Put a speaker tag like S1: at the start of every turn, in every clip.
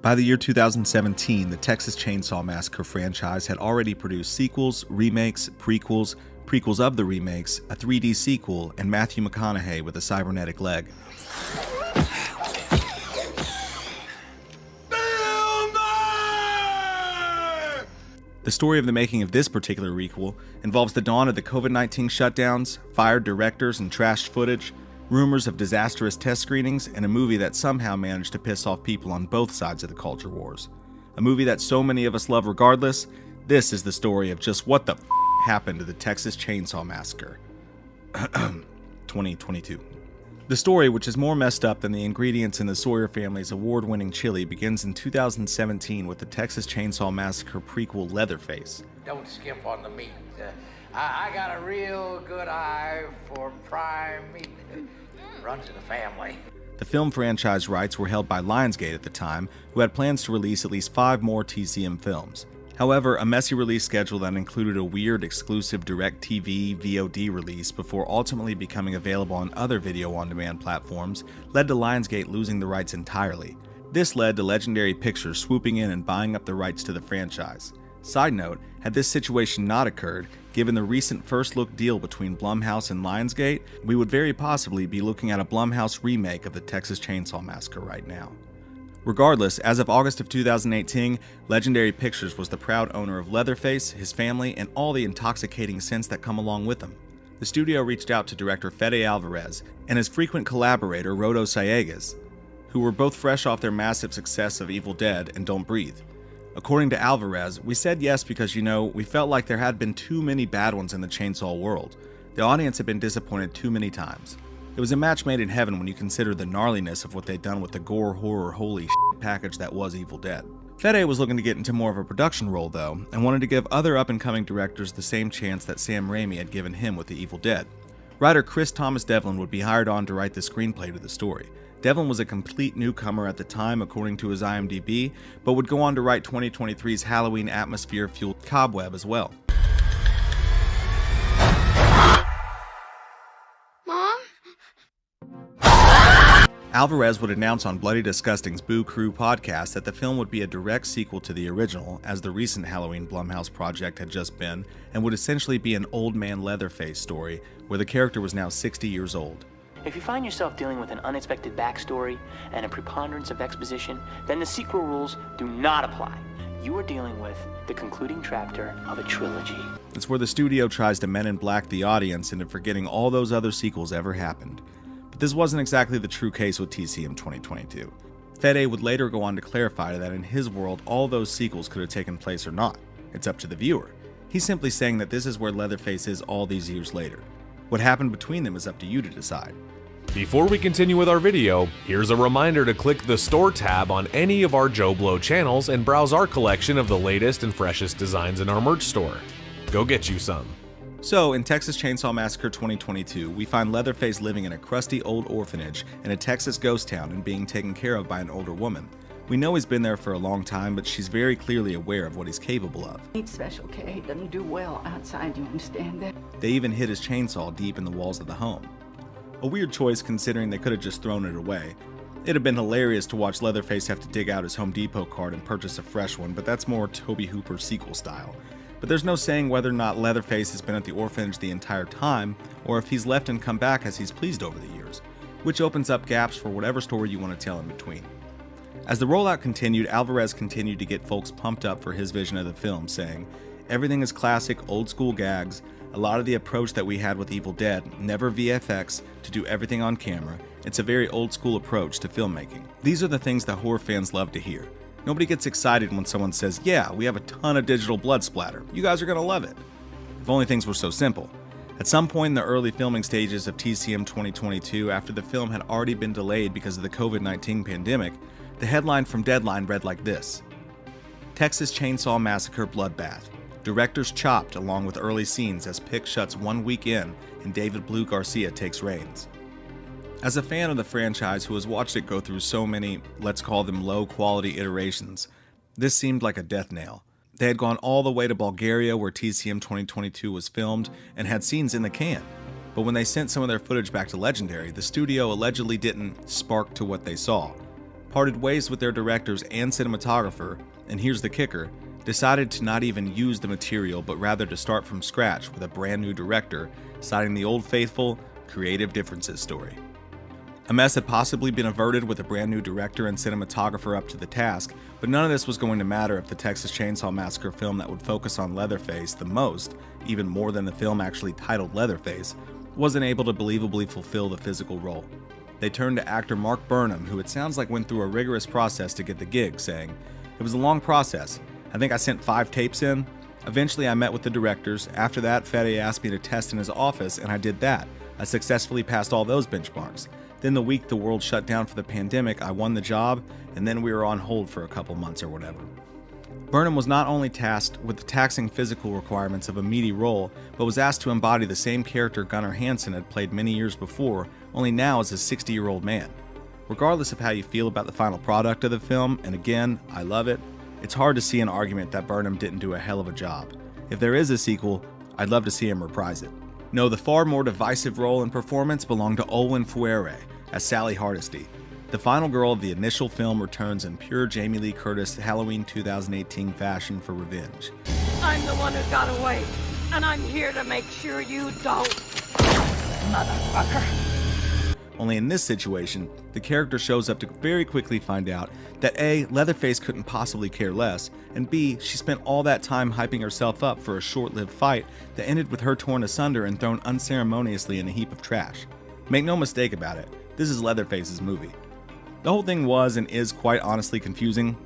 S1: By the year 2017, the Texas Chainsaw Massacre franchise had already produced sequels, remakes, prequels, prequels of the remakes, a 3D sequel, and Matthew McConaughey with a cybernetic leg. The story of the making of this particular requel involves the dawn of the COVID-19 shutdowns, fired directors and trashed footage, rumors of disastrous test screenings, and a movie that somehow managed to piss off people on both sides of the culture wars. A movie that so many of us love regardless. This is the story of just what the happened to the Texas Chainsaw Massacre. 2022. The story, which is more messed up than the ingredients in the Sawyer family's award-winning chili, begins in 2017 with the Texas Chainsaw Massacre prequel Leatherface.
S2: Don't skimp on the meat. I got a real good eye for prime meat. Runs in the family.
S1: The film franchise rights were held by Lionsgate at the time, who had plans to release at least 5 more TCM films. However, a messy release schedule that included a weird exclusive DirecTV VOD release before ultimately becoming available on other video-on-demand platforms led to Lionsgate losing the rights entirely. This led to Legendary Pictures swooping in and buying up the rights to the franchise. Side note, had this situation not occurred, given the recent first-look deal between Blumhouse and Lionsgate, we would very possibly be looking at a Blumhouse remake of the Texas Chainsaw Massacre right now. Regardless, as of August of 2018, Legendary Pictures was the proud owner of Leatherface, his family, and all the intoxicating scents that come along with him. The studio reached out to director Fede Alvarez and his frequent collaborator Rodo Sayegas, who were both fresh off their massive success of Evil Dead and Don't Breathe. According to Alvarez, we said yes because, we felt like there had been too many bad ones in the chainsaw world. The audience had been disappointed too many times. It was a match made in heaven when you consider the gnarliness of what they'd done with the gore, horror, holy shit package that was Evil Dead. Fede was looking to get into more of a production role though, and wanted to give other up-and-coming directors the same chance that Sam Raimi had given him with the Evil Dead. Writer Chris Thomas Devlin would be hired on to write the screenplay to the story. Devlin was a complete newcomer at the time according to his IMDb, but would go on to write 2023's Halloween atmosphere-fueled Cobweb as well. Alvarez would announce on Bloody Disgusting's Boo Crew podcast that the film would be a direct sequel to the original, as the recent Halloween Blumhouse project had just been, and would essentially be an old man Leatherface story, where the character was now 60 years old.
S3: If you find yourself dealing with an unexpected backstory and a preponderance of exposition, then the sequel rules do not apply. You are dealing with the concluding chapter of a trilogy.
S1: It's where the studio tries to Men in Black the audience into forgetting all those other sequels ever happened. But this wasn't exactly the true case with TCM 2022. Fede would later go on to clarify that in his world all those sequels could have taken place or not. It's up to the viewer. He's simply saying that this is where Leatherface is all these years later. What happened between them is up to you to decide.
S4: Before we continue with our video, here's a reminder to click the Store tab on any of our JoBlo channels and browse our collection of the latest and freshest designs in our merch store. Go get you some.
S1: So, in Texas Chainsaw Massacre 2022, we find Leatherface living in a crusty old orphanage in a Texas ghost town and being taken care of by an older woman. We know he's been there for a long time, but she's very clearly aware of what he's capable of.
S5: Needs special care. He doesn't do well outside, you understand that?
S1: They even hid his chainsaw deep in the walls of the home. A weird choice considering they could have just thrown it away. It'd have been hilarious to watch Leatherface have to dig out his Home Depot card and purchase a fresh one, but that's more Tobe Hooper sequel style. But there's no saying whether or not Leatherface has been at the orphanage the entire time, or if he's left and come back as he's pleased over the years, which opens up gaps for whatever story you want to tell in between. As the rollout continued, Alvarez continued to get folks pumped up for his vision of the film, saying, "Everything is classic, old school gags, a lot of the approach that we had with Evil Dead, never VFX, to do everything on camera. It's a very old school approach to filmmaking." These are the things that horror fans love to hear. Nobody gets excited when someone says, "Yeah, we have a ton of digital blood splatter. You guys are gonna love it." If only things were so simple. At some point in the early filming stages of TCM 2022, after the film had already been delayed because of the COVID-19 pandemic, the headline from Deadline read like this: Texas Chainsaw Massacre Bloodbath. Directors chopped along with early scenes as Pick shuts 1 week in and David Blue Garcia takes reins. As a fan of the franchise who has watched it go through so many, let's call them low-quality iterations, this seemed like a death nail. They had gone all the way to Bulgaria where TCM 2022 was filmed and had scenes in the can. But when they sent some of their footage back to Legendary, the studio allegedly didn't spark to what they saw. parted ways with their directors and cinematographer, and here's the kicker, decided to not even use the material but rather to start from scratch with a brand new director, citing the old faithful, creative differences story. A mess had possibly been averted with a brand new director and cinematographer up to the task, but none of this was going to matter if the Texas Chainsaw Massacre film that would focus on Leatherface the most, even more than the film actually titled Leatherface, wasn't able to believably fulfill the physical role. They turned to actor Mark Burnham, who it sounds like went through a rigorous process to get the gig, saying, "It was a long process. I think I sent 5 tapes in. Eventually I met with the directors. After that, Fede asked me to test in his office, and I did that. I successfully passed all those benchmarks. Then the week the world shut down for the pandemic, I won the job, and then we were on hold for a couple months or whatever." Burnham was not only tasked with the taxing physical requirements of a meaty role, but was asked to embody the same character Gunnar Hansen had played many years before, only now as a 60-year-old man. Regardless of how you feel about the final product of the film, and again, I love it, it's hard to see an argument that Burnham didn't do a hell of a job. If there is a sequel, I'd love to see him reprise it. No, the far more divisive role and performance belonged to Olwen Fouéré as Sally Hardesty. The final girl of the initial film returns in pure Jamie Lee Curtis Halloween 2018 fashion for revenge.
S6: I'm the one who got away, and I'm here to make sure you don't, motherfucker.
S1: Only in this situation, the character shows up to very quickly find out that A, Leatherface couldn't possibly care less, and B, she spent all that time hyping herself up for a short-lived fight that ended with her torn asunder and thrown unceremoniously in a heap of trash. Make no mistake about it, this is Leatherface's movie. The whole thing was and is quite honestly confusing.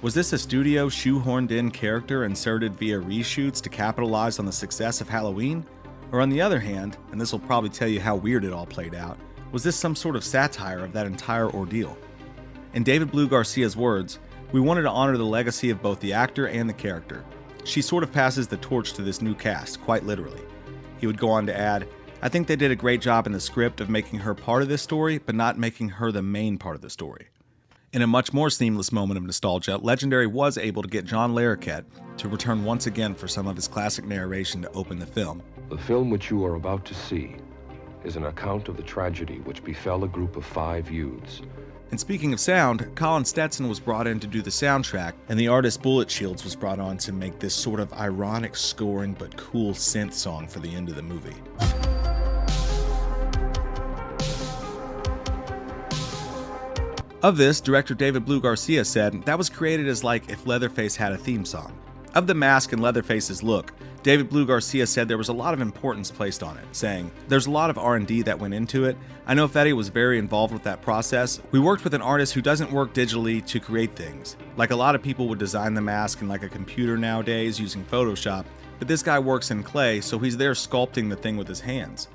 S1: Was this a studio shoehorned in character inserted via reshoots to capitalize on the success of Halloween? Or on the other hand, and this will probably tell you how weird it all played out, was this some sort of satire of that entire ordeal? In David Blue Garcia's words, "We wanted to honor the legacy of both the actor and the character. She sort of passes the torch to this new cast, quite literally." He would go on to add, "I think they did a great job in the script of making her part of this story, but not making her the main part of the story." In a much more seamless moment of nostalgia, Legendary was able to get John Larroquette to return once again for some of his classic narration to open the film.
S7: The film which you are about to see is an account of the tragedy which befell a group of 5 youths.
S1: And speaking of sound, Colin Stetson was brought in to do the soundtrack, and the artist Bullet Shields was brought on to make this sort of ironic scoring but cool synth song for the end of the movie. Of this, director David Blue Garcia said, "That was created as like if Leatherface had a theme song." Of the mask and Leatherface's look, David Blue Garcia said there was a lot of importance placed on it, saying, "There's a lot of R&D that went into it. I know Fede was very involved with that process. We worked with an artist who doesn't work digitally to create things. Like a lot of people would design the mask in like a computer nowadays using Photoshop, but this guy works in clay, so he's there sculpting the thing with his hands."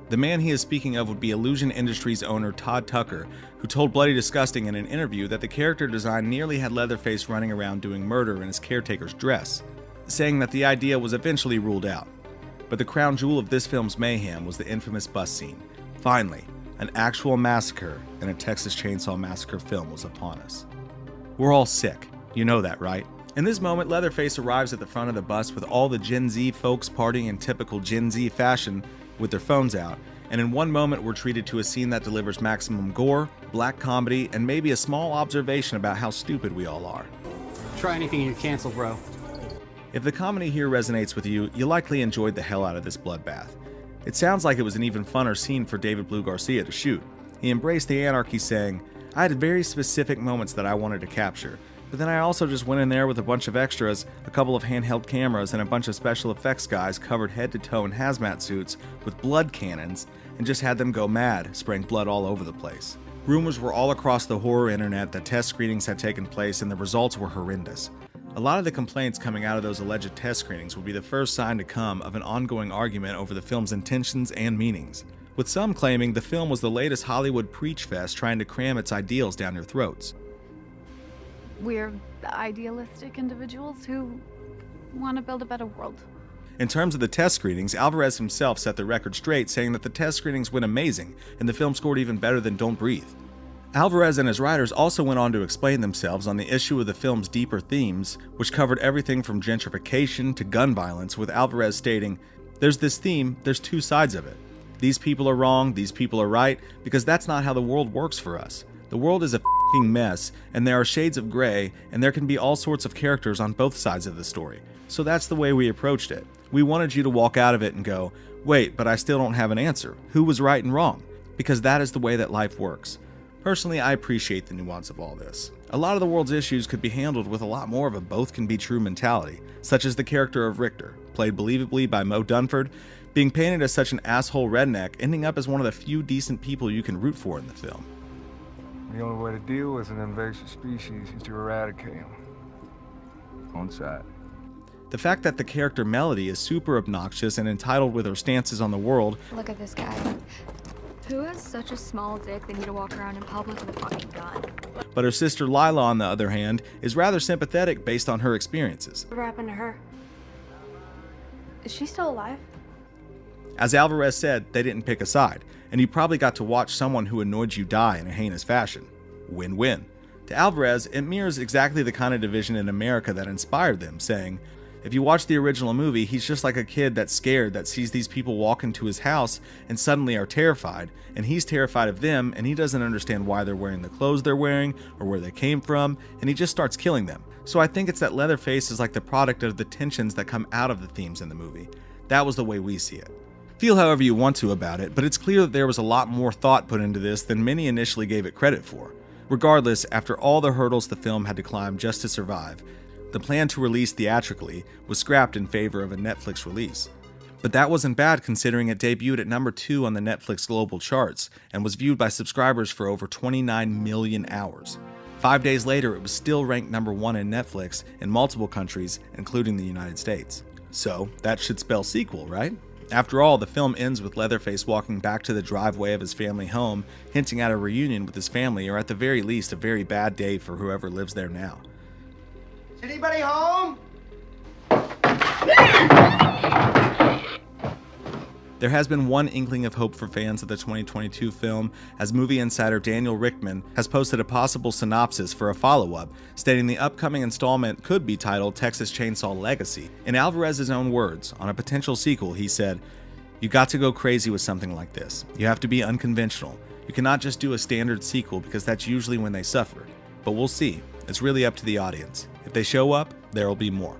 S1: The man he is speaking of would be Illusion Industries owner Todd Tucker, who told Bloody Disgusting in an interview that the character design nearly had Leatherface running around doing murder in his caretaker's dress, saying that the idea was eventually ruled out. But the crown jewel of this film's mayhem was the infamous bus scene. Finally, an actual massacre in a Texas Chainsaw Massacre film was upon us. We're all sick, you know that, right? In this moment, Leatherface arrives at the front of the bus with all the Gen Z folks partying in typical Gen Z fashion with their phones out, and in one moment we're treated to a scene that delivers maximum gore, black comedy, and maybe a small observation about how stupid we all are.
S8: Try anything and you cancel, bro.
S1: If the comedy here resonates with you, you likely enjoyed the hell out of this bloodbath. It sounds like it was an even funner scene for David Blue Garcia to shoot. He embraced the anarchy, saying, "I had very specific moments that I wanted to capture, but then I also just went in there with a bunch of extras, a couple of handheld cameras, and a bunch of special effects guys covered head to toe in hazmat suits with blood cannons, and just had them go mad, spraying blood all over the place." Rumors were all across the horror internet that test screenings had taken place and the results were horrendous. A lot of the complaints coming out of those alleged test screenings would be the first sign to come of an ongoing argument over the film's intentions and meanings, with some claiming the film was the latest Hollywood preach fest trying to cram its ideals down your throats.
S9: We're idealistic individuals who want to build a better world.
S1: In terms of the test screenings, Alvarez himself set the record straight, saying that the test screenings went amazing and the film scored even better than Don't Breathe. Alvarez and his writers also went on to explain themselves on the issue of the film's deeper themes, which covered everything from gentrification to gun violence, with Alvarez stating, "There's this theme, there's 2 sides of it. These people are wrong, these people are right, because that's not how the world works for us. The world is a f***ing mess, and there are shades of gray, and there can be all sorts of characters on both sides of the story. So that's the way we approached it. We wanted you to walk out of it and go, wait, but I still don't have an answer. Who was right and wrong? Because that is the way that life works. Personally, I appreciate the nuance of all this. A lot of the world's issues could be handled with a lot more of a both can be true mentality, such as the character of Richter, played believably by Mo Dunford, being painted as such an asshole redneck, ending up as one of the few decent people you can root for in the film.
S10: The only way to deal with an invasive species is to eradicate them. On sight.
S1: The fact that the character Melody is super obnoxious and entitled with her stances on the world.
S11: Look at this guy. Who has such a small dick they need to walk around in public with a fucking gun?
S1: But her sister Lila, on the other hand, is rather sympathetic based on her experiences.
S11: What happened to her? Is she still alive?
S1: As Alvarez said, they didn't pick a side, and you probably got to watch someone who annoyed you die in a heinous fashion. Win-win. To Alvarez, it mirrors exactly the kind of division in America that inspired them, saying, if you watch the original movie, he's just like a kid that's scared that sees these people walk into his house and suddenly are terrified, and he's terrified of them, and he doesn't understand why they're wearing the clothes they're wearing or where they came from, and he just starts killing them. So I think it's that Leatherface is like the product of the tensions that come out of the themes in the movie. That was the way we see it. Feel however you want to about it, but it's clear that there was a lot more thought put into this than many initially gave it credit for. Regardless, after all the hurdles the film had to climb just to survive, the plan to release theatrically was scrapped in favor of a Netflix release. But that wasn't bad considering it debuted at number 2 on the Netflix global charts and was viewed by subscribers for over 29 million hours. 5 days later, it was still ranked number 1 in Netflix in multiple countries, including the United States. So that should spell sequel, right? After all, the film ends with Leatherface walking back to the driveway of his family home, hinting at a reunion with his family, or at the very least, a very bad day for whoever lives there now.
S12: Is anybody home?
S1: There has been one inkling of hope for fans of the 2022 film, as movie insider Daniel Richtman has posted a possible synopsis for a follow-up, stating the upcoming installment could be titled Texas Chainsaw Legacy. In Alvarez's own words, on a potential sequel, he said, "You got to go crazy with something like this. You have to be unconventional. You cannot just do a standard sequel because that's usually when they suffer. But we'll see. It's really up to the audience. If they show up, there'll be more."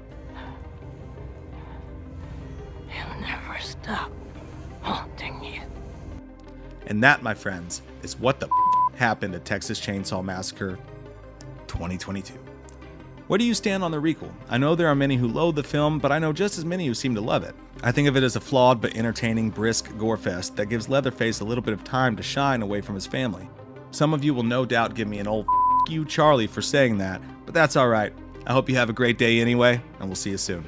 S6: He'll never stop haunting you.
S1: And that, my friends, is what the happened at Texas Chainsaw Massacre 2022. Where do you stand on the requel? I know there are many who loathe the film, but I know just as many who seem to love it. I think of it as a flawed but entertaining, brisk gore fest that gives Leatherface a little bit of time to shine away from his family. Some of you will no doubt give me an old you, Charlie, for saying that, but that's alright. I hope you have a great day anyway, and we'll see you soon.